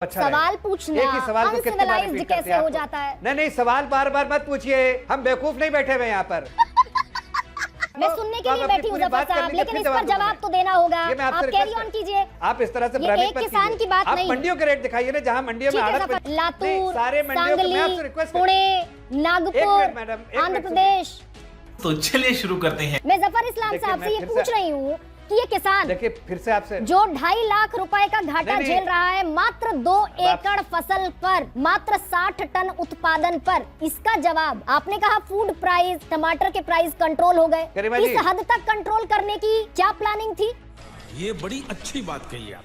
अच्छा सवाल पूछना एक ही सवाल को कितने बार अनसिविलाइज्ड रिपीट कैसे करते हैं हो आपको? जाता है? नहीं सवाल बार बार मत पूछिए, हम बेवकूफ नहीं बैठे हुए यहाँ पर। मैं सुनने के तो लिए आप बैठी हूँ अपनी पूरी जफर बात कर साहब, लीजिए, लेकिन फिर इस पर जवाब जवाब दूंगा। तो देना होगा। ये मैं आपसे आप रिक्वेस्ट कैरी ऑन करता हूं। कीजिए। आप इस तरह से ये भ्रमित एक मत किसान कीजिए। की बात आप नहीं। मंडियों के रेट दिखाइए ना, जहाँ मंडियों में ठीक है हालत जफर, लातूर, सारे मंडियों को मैं आपसे सांगली, रिक्वेस्ट पुणे, नागपुर, आंध्र प्रदेश। तो चलिए शुरू करते हैं। मैं जफर इस्लाम देखिए, साहब मैं से ये फिर पूछ से- रही हूँ कि ये किसान देखिए फिर से आपसे जो 2.5 लाख रुपए का घाटा नहीं। झेल रहा है मात्र 2 एकड़ फसल पर, मात्र 60 टन उत्पादन पर, इसका जवाब आपने कहा फूड प्राइस, टमाटर के प्राइस कंट्रोल हो गए। गरिमा इस जी। हद तक कंट्रोल करने की क्या प्लानिंग थी? ये बड़ी अच्छी बात कही आप।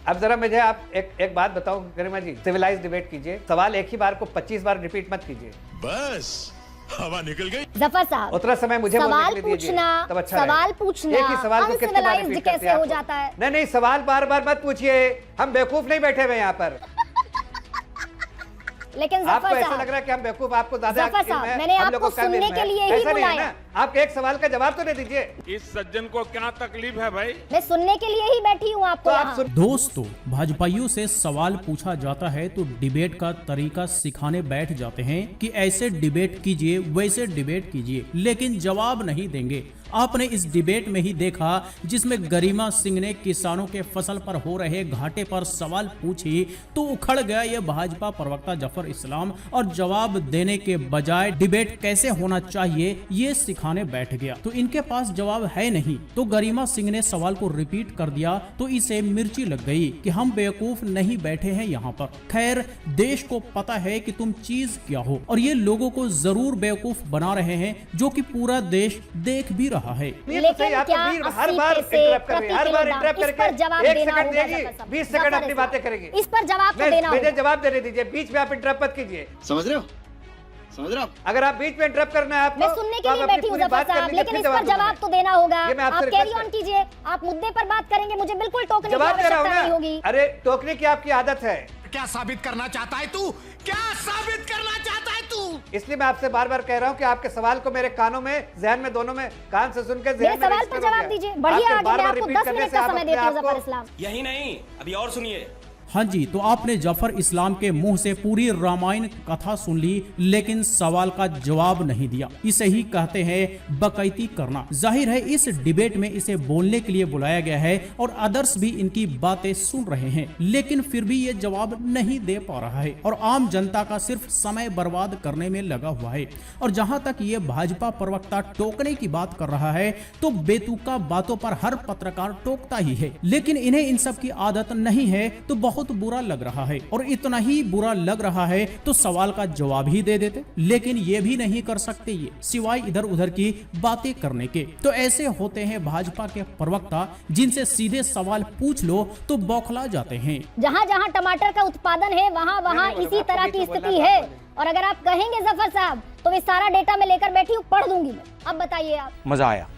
अब जरा मुझे आप एक बात बताओ गरिमा जी, सिविलाइज डिबेट कीजिए, सवाल एक ही बार को 25 बार रिपीट मत कीजिए। बस हवा निकल गई। जफर साहब, उतना समय मुझे बोलने सवाल के लिए दीजिए, पूछना, तब अच्छा सवाल रहेगा। पूछना एक ही सवाल को कितने बार अनसिविलाइज्ड रिपीट करते कैसे हैं हो आपको? जाता है? नहीं सवाल बार बार मत पूछिए, हम बेवकूफ नहीं बैठे हुए यहाँ पर। लेकिन आपको जफर ऐसा साहब, लग रहा है कि हम बेवकूफ, आपको ज्यादा जफर साहब, इल्म है, मैंने हम आपको लोगों का सुनने इल्म के है। लिए ही ऐसा नहीं है बुलाया। ना, आप एक सवाल का जवाब तो दे दीजिए। इस सज्जन को क्या तकलीफ है भाई? मैं सुनने के लिए ही बैठी हूँ आपको तो आप यहाँ। सुन दोस्तों, भाजपाइयों से सवाल पूछा जाता है तो डिबेट का तरीका सिखाने बैठ जाते हैं कि ऐसे डिबेट कीजिए, वैसे डिबेट कीजिए, लेकिन जवाब नहीं देंगे। आपने इस डिबेट में ही देखा जिसमें गरिमा सिंह ने किसानों के फसल पर हो रहे घाटे पर सवाल पूछी तो उखड़ गया ये भाजपा प्रवक्ता जफर इस्लाम और जवाब देने के बजाय डिबेट कैसे होना चाहिए ये सिखाने बैठ गया। तो इनके पास जवाब है नहीं, तो गरिमा सिंह ने सवाल को रिपीट कर दिया तो इसे मिर्ची लग गई कि हम बेवकूफ नहीं बैठे हैं यहाँ पर। खैर, देश को पता है कि तुम चीज क्या हो और ये लोगों को जरूर बेवकूफ बना रहे हैं, जो कि पूरा देश देख भी रहा है। ये तो सही, आप तो हर बार इंटरप्ट कर रही है, हर बार इंटरप्ट करके 1 सेकंड देगी, 20 सेकंड अपनी बातें करेंगी। इस पर जवाब तो देना मुझे होगा। जवाब देने दीजिए, बीच में आप इंटरप्ट मत कीजिए। समझ रहे हो? समझ रहे हो? अगर आप बीच में इंटरप्ट करना है आपको, मैं सुनने तो के आप लिए अपनी बैठी हूँ पूरी जफर बात कर साहब, लीजिए, लेकिन फिर इस पर दूंगा जवाब मैं। तो देना होगा। ये मैं आपसे आप रिक्वेस्ट कैरी ऑन करता कीजिए, आप मुद्दे पर बात करेंगे, मुझे बिल्कुल टोकने की जवाब दे रहा हूँ आवश्यकता नहीं ना। होगी। अरे टोकने की आपकी आदत है, क्या साबित करना चाहता है तू? क्या साबित करना चाहता है तू? इसलिए मैं आपसे बार बार कह रहा हूँ कि आपके सवाल को मेरे कानों में, जहन में, दोनों में, कान से सुन के मेरे जहन में सवाल register पर हो जवाब गया। दीजिए। बढ़िया, आपके आगे मैं बार-बार आपको repeat 10 करने मिनट से का समय अपने देती हूँ आप को- जफर इस्लाम। यही नहीं, अभी और सुनिए। हाँ जी, तो आपने जफर इस्लाम के मुंह से पूरी रामायण कथा सुन ली, लेकिन सवाल का जवाब नहीं दिया। इसे ही कहते हैं बकैती करना। जाहिर है इस डिबेट में इसे बोलने के लिए बुलाया गया है और अदर्स भी इनकी बातें सुन रहे हैं, लेकिन फिर भी ये जवाब नहीं दे पा रहा है और आम जनता का सिर्फ समय बर्बाद करने में लगा हुआ है। और जहां तक ये भाजपा प्रवक्ता टोकने की बात कर रहा है तो बेतुका बातों पर हर पत्रकार टोकता ही है, लेकिन इन्हें इन सब की आदत नहीं है तो बहुत बुरा लग रहा है। और इतना ही बुरा लग रहा है तो सवाल का जवाब ही दे देते, लेकिन ये भी नहीं कर सकते ये, सिवाय इधर उधर की बातें करने के। तो ऐसे होते हैं भाजपा के प्रवक्ता, जिनसे सीधे सवाल पूछ लो तो बौखला जाते हैं। जहाँ जहाँ टमाटर का उत्पादन है वहाँ वहाँ नहीं, इसी आपको तरह बीच की में बोलना स्थिति था है। आपको। और अगर आप कहेंगे जफर साहब तो ये सारा डेटा मैं लेकर बैठी हूँ, पढ़ दूंगी मैं। अब बताइए आप। मजा आया।